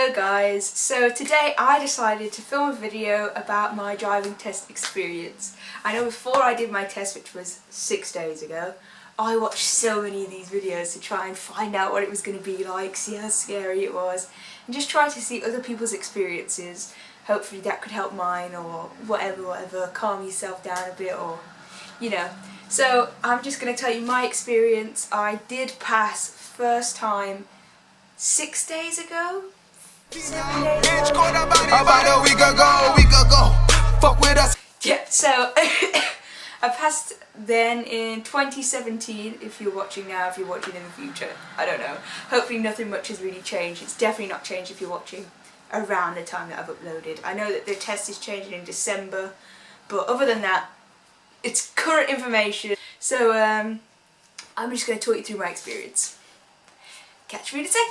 Hello guys, so today I decided to film a video about my driving test experience. I know before I did my test, which was 6 days ago, I watched so many of these videos to try and find out what it was going to be like, see how scary it was, and just try to see other people's experiences. Hopefully that could help mine, or whatever, calm yourself down a bit, or you know. So I'm just going to tell you my experience. I did pass first time 6 days ago. 7 days ago. About a week ago, fuck with us. Yeah, so I passed then in 2017, if you're watching now, if you're watching in the future, I don't know. Hopefully nothing much has really changed. It's definitely not changed if you're watching around the time that I've uploaded. I know that the test is changing in December, but other than that, it's current information. So I'm just going to talk you through my experience. Catch me in a sec.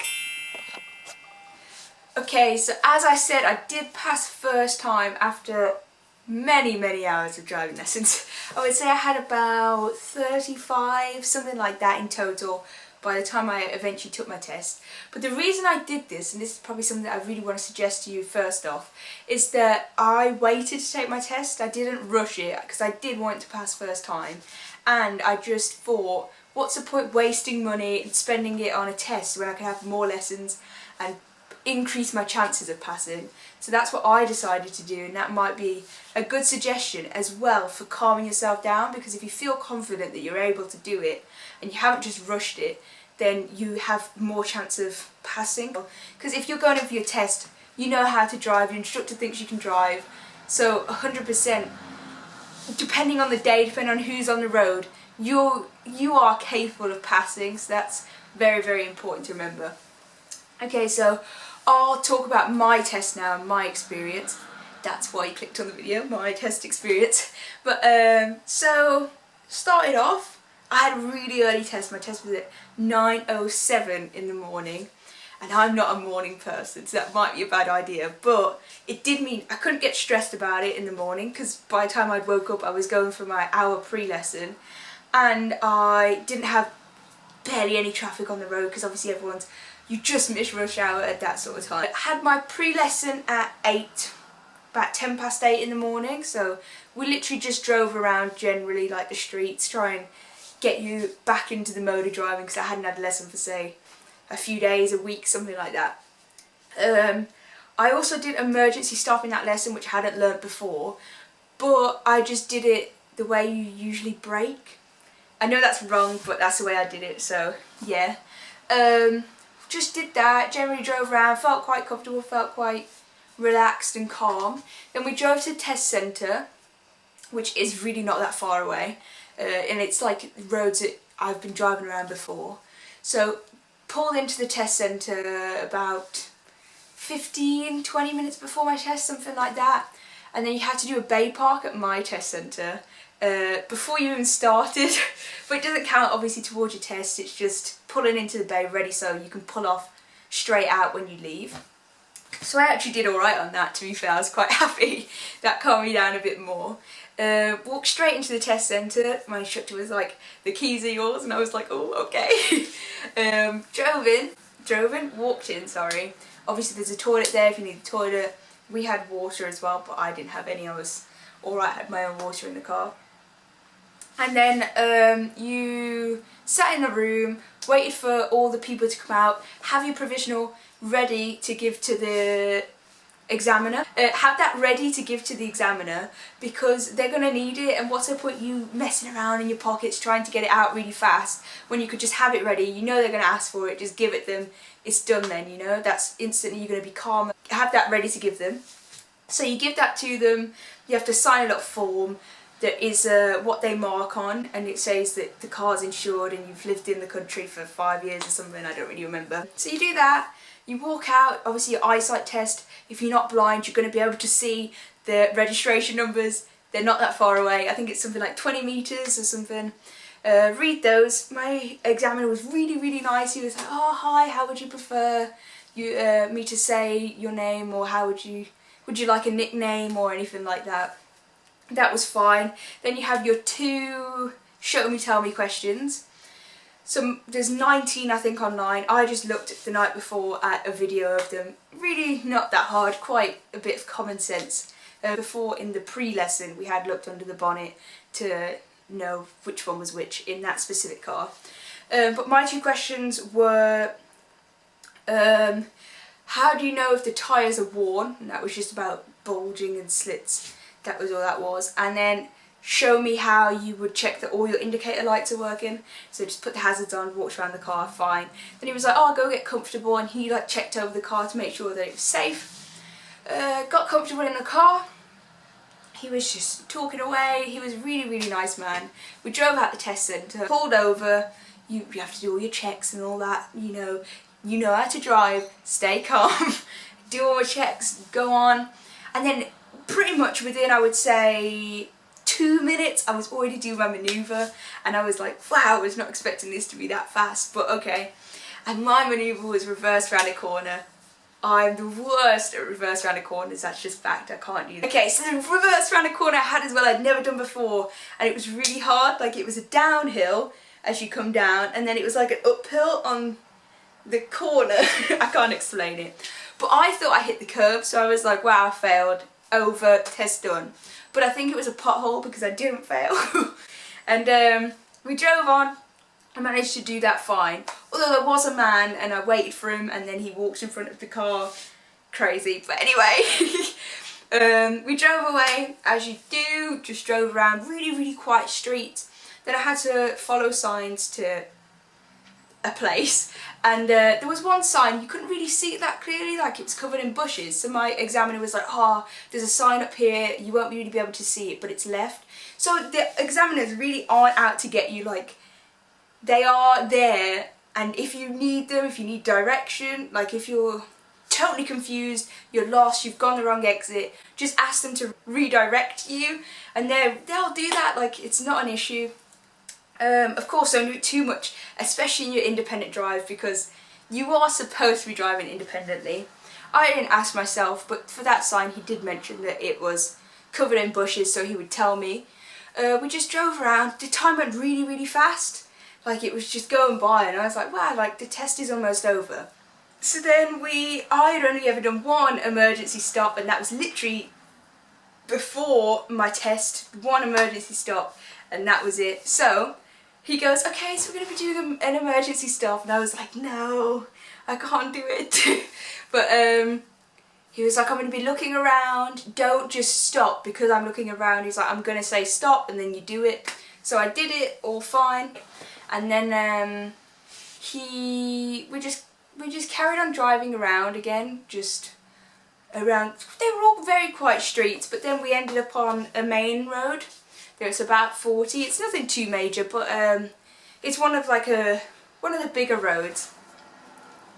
Okay, so as I said, I did pass first time after many hours of driving lessons. I would say I had about 35, something like that in total by the time I eventually took my test. But the reason I did this, and this is probably something that I really want to suggest to you first off, is that I waited to take my test. I didn't rush it because I did want to pass first time, and I just thought, what's the point wasting money and spending it on a test when I can have more lessons and increase my chances of passing? So that's what I decided to do, and that might be a good suggestion as well for calming yourself down, because if you feel confident that you're able to do it and you haven't just rushed it, then you have more chance of passing. Because if you're going in for your test, you know how to drive, your instructor thinks you can drive, so 100%, depending on the day, depending on who's on the road, you are capable of passing. So that's very important to remember. Okay, so I'll talk about my test now, my experience. That's why you clicked on the video, my test experience. But so started off, I had a really early test. My test was at 9:07 in the morning, and I'm not a morning person, so that might be a bad idea, but it did mean I couldn't get stressed about it in the morning, because by the time I'd woke up I was going for my hour pre-lesson, and I didn't have barely any traffic on the road, because obviously you just miss rush hour at that sort of time. I had my pre-lesson at 8, about 10 past 8 in the morning, so we literally just drove around generally, like the streets, try and get you back into the mode of driving, because I hadn't had a lesson for, say, a few days, a week, something like that. I also did emergency stop in that lesson, which I hadn't learnt before, but I just did it the way you usually brake. I know that's wrong, but that's the way I did it, so yeah. Just did that, generally drove around, felt quite comfortable, felt quite relaxed and calm. Then we drove to the test centre, which is really not that far away, and it's like roads that I've been driving around before. So pulled into the test centre about 15-20 minutes before my test, something like that, and then you had to do a bay park at my test centre before you even started, but it doesn't count obviously towards your test. It's just pulling into the bay ready so you can pull off straight out when you leave. So I actually did alright on that, to be fair. I was quite happy. That calmed me down a bit more. Walked straight into the test centre. My instructor was like, the keys are yours, and I was like, oh, okay. Walked in, sorry. Obviously there's a toilet there if you need the toilet. We had water as well, but I didn't have any. I was alright, I had my own water in the car. And then you sat in a room, waited for all the people to come out, have your provisional ready to give to the examiner. Have that ready to give to the examiner, because they're going to need it, and what's the point you messing around in your pockets trying to get it out really fast when you could just have it ready. You know they're going to ask for it, just give it them, it's done then, you know, that's instantly, you're going to be calm. Have that ready to give them. So you give that to them, you have to sign a little form that is what they mark on, and it says that the car's insured and you've lived in the country for 5 years or something, I don't really remember. So you do that, you walk out, obviously your eyesight test. If you're not blind, you're going to be able to see the registration numbers. They're not that far away, I think it's something like 20 metres or something. Read those. My examiner was really nice. He was like, oh hi, how would you prefer me to say your name, or how would you like a nickname or anything like that? That was fine. Then you have your 2 show me tell me questions. there's 19 I think online. I just looked the night before at a video of them. Really not that hard, quite a bit of common sense. Before in the pre-lesson we had looked under the bonnet to know which one was which in that specific car. But my two questions were, how do you know if the tyres are worn? And that was just about bulging and slits. That was all that was. And then show me how you would check that all your indicator lights are working. So just put the hazards on, walked around the car, fine. Then he was like, oh, go get comfortable, and he like checked over the car to make sure that it was safe. Got comfortable in the car. He was just talking away. He was a really, really nice man. We drove out the test centre, pulled over. You have to do all your checks and all that, you know how to drive, stay calm, do all your checks, go on. And then pretty much within, I would say, 2 minutes, I was already doing my manoeuvre, and I was like, wow, I was not expecting this to be that fast, but okay. And my manoeuvre was reverse round a corner. I'm the worst at reverse round a corners, that's just fact, I can't do that. Okay, so the reverse round a corner I had as well, I'd never done before, and it was really hard. Like, it was a downhill as you come down, and then it was like an uphill on the corner. I can't explain it. But I thought I hit the curb, so I was like, wow, I failed. Over, test done. But I think it was a pothole because I didn't fail. And we drove on. I managed to do that fine. Although there was a man and I waited for him, and then he walked in front of the car. Crazy. But anyway, we drove away as you do. Just drove around really, really quiet streets. Then I had to follow signs to a place, and there was one sign, you couldn't really see it that clearly, like it was covered in bushes. So my examiner was like, oh, there's a sign up here, you won't really be able to see it, but it's left. So the examiners really aren't out to get you, like, they are there, and if you need them, if you need direction, like if you're totally confused, you're lost, you've gone the wrong exit, just ask them to redirect you, and they'll do that. Like, it's not an issue. Of course, don't do it too much, especially in your independent drive, because you are supposed to be driving independently. I didn't ask myself, but for that sign he did mention that it was covered in bushes, so he would tell me. We just drove around. The time went really, really fast. Like, it was just going by, and I was like, wow, like the test is almost over. So then I had only ever done one emergency stop, and that was literally before my test, one emergency stop, and that was it. So he goes, okay, so we're going to be doing an emergency stop, and I was like, no, I can't do it. But he was like, I'm going to be looking around, don't just stop because I'm looking around. He's like, I'm going to say stop, and then you do it. So I did it, all fine, and then we just carried on driving around again, just around. They were all very quiet streets, but then we ended up on a main road. There's about 40. It's nothing too major, but it's one of the bigger roads.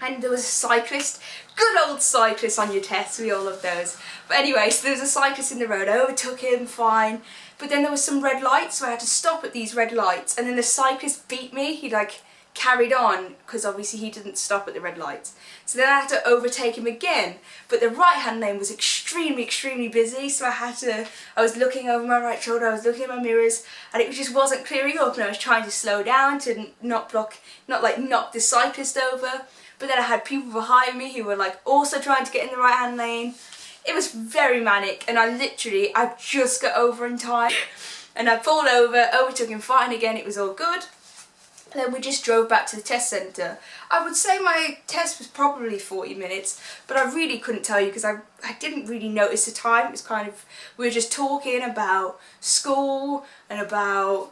And there was a cyclist, good old cyclist on your test. We all love those. But anyway, so there was a cyclist in the road. I overtook him, fine. But then there was some red lights, so I had to stop at these red lights. And then the cyclist beat me. He like carried on because obviously he didn't stop at the red lights. So then I had to overtake him again, but the right hand lane was extremely busy, so I was looking over my right shoulder, I was looking at my mirrors, and it just wasn't clearing up, and I was trying to slow down to not knock the cyclist over. But then I had people behind me who were like also trying to get in the right hand lane. It was very manic, and I just got over in time, and I pulled over, overtook him fine again, it was all good. And then we just drove back to the test centre. I would say my test was probably 40 minutes, but I really couldn't tell you because I didn't really notice the time. It was kind of, we were just talking about school and about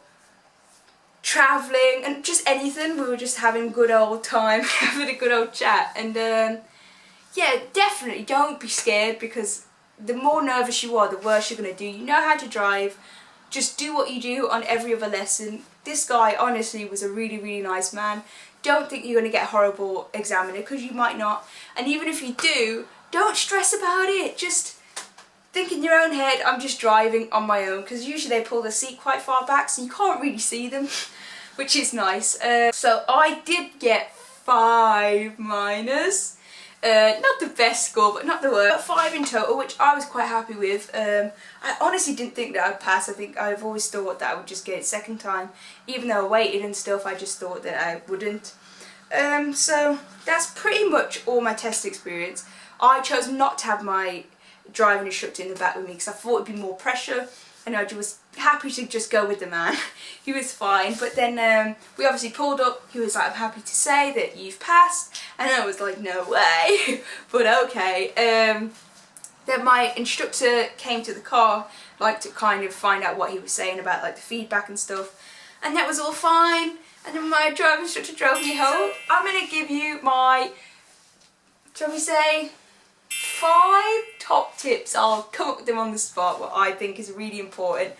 travelling and just anything. We were just having a good old time, having a good old chat. And yeah, definitely don't be scared, because the more nervous you are, the worse you're going to do. You know how to drive. Just do what you do on every other lesson. This guy honestly was a really nice man. Don't think you're going to get a horrible examiner, because you might not. And even if you do, don't stress about it. Just think in your own head, I'm just driving on my own, because usually they pull the seat quite far back so you can't really see them, which is nice. So I did get 5 minors. Not the best score, but not the worst. 5 in total, which I was quite happy with. I honestly didn't think that I'd pass. I think I've always thought that I would just get it second time. Even though I waited and stuff, I just thought that I wouldn't. So that's pretty much all my test experience. I chose not to have my driving instructor in the back with me because I thought it'd be more pressure, and I was happy to just go with the man. He was fine, but then we obviously pulled up. He was like, I'm happy to say that you've passed, and I was like, no way. But okay. Then my instructor came to the car, like, to kind of find out what he was saying about like the feedback and stuff, and that was all fine. And then my driving instructor drove me home. I'm gonna give you my, shall we say, 5 top tips. I'll come up with them on the spot, what I think is really important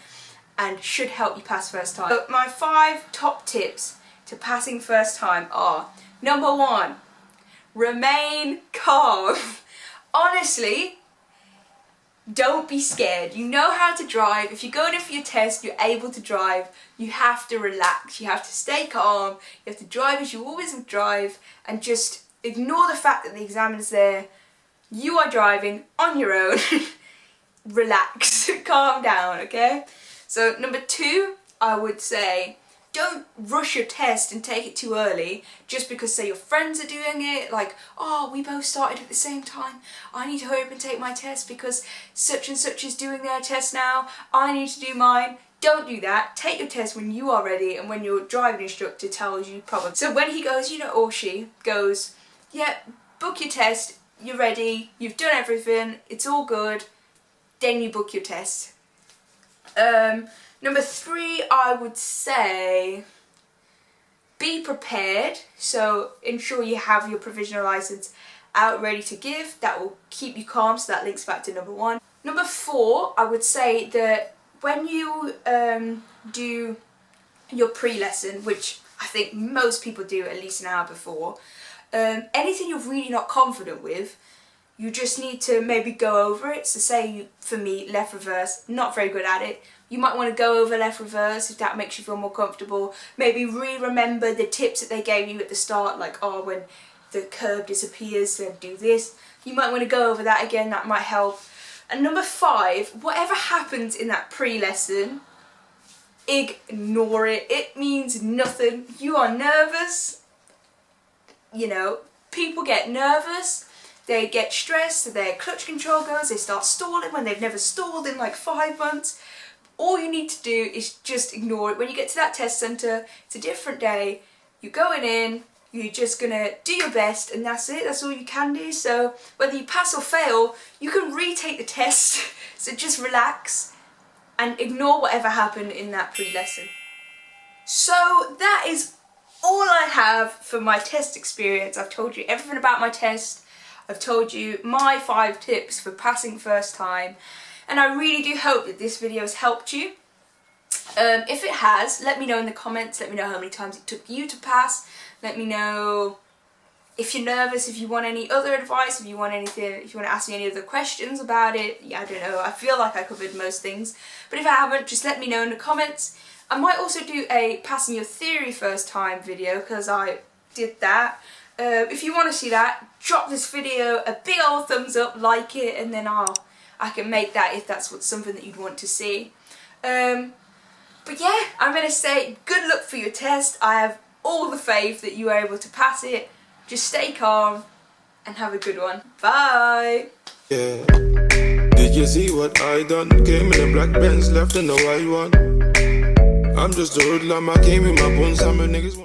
and should help you pass first time. So my 5 top tips to passing first time are: number 1, remain calm. Honestly, don't be scared. You know how to drive. If you're going in for your test, you're able to drive. You have to relax. You have to stay calm. You have to drive as you always would drive, and just ignore the fact that the examiner's there. You are driving on your own. Relax. Calm down, okay? So number 2, I would say, don't rush your test and take it too early just because, say, your friends are doing it, like, oh, we both started at the same time, I need to hurry up and take my test because such and such is doing their test now, I need to do mine. Don't do that. Take your test when you are ready and when your driving instructor tells you probably. So when he goes, you know, or she goes, yeah, book your test, you're ready, you've done everything, it's all good, then you book your test. Number 3, I would say, be prepared. So ensure you have your provisional license out ready to give. That will keep you calm, so that links back to number 1. Number 4, I would say that when you do your pre-lesson, which I think most people do at least an hour before, anything you're really not confident with, you just need to maybe go over it. So say, for me, left reverse, not very good at it. You might want to go over left reverse if that makes you feel more comfortable. Maybe re-remember the tips that they gave you at the start, like, oh, when the curve disappears, then do this. You might want to go over that again, that might help. And number 5, whatever happens in that pre-lesson, ignore it. It means nothing. You are nervous. You know, people get nervous, they get stressed, their clutch control goes, they start stalling when they've never stalled in like 5 months. All you need to do is just ignore it. When you get to that test centre, it's a different day, you're going in, you're just gonna do your best, and that's it, that's all you can do. So whether you pass or fail, you can retake the test. So just relax and ignore whatever happened in that pre-lesson. So that is all I have for my test experience. I've told you everything about my test. I've told you my 5 tips for passing first time, and I really do hope that this video has helped you. If it has, let me know in the comments. Let me know how many times it took you to pass. Let me know if you're nervous, if you want any other advice, if you want anything, if you want to ask me any other questions about it. Yeah, I don't know, I feel like I covered most things, but if I haven't, just let me know in the comments. I might also do a passing your theory first time video, because I did that. If you want to see that, drop this video a big old thumbs up, like it, and then I can make that if that's something that you'd want to see. But yeah, I'm going to say good luck for your test. I have all the faith that you are able to pass it. Just stay calm and have a good one. Bye! Yeah. Did you see what I done? Came in a black Benz, left in a white one. I'm just a hoodlum, I came with my bones, some niggas want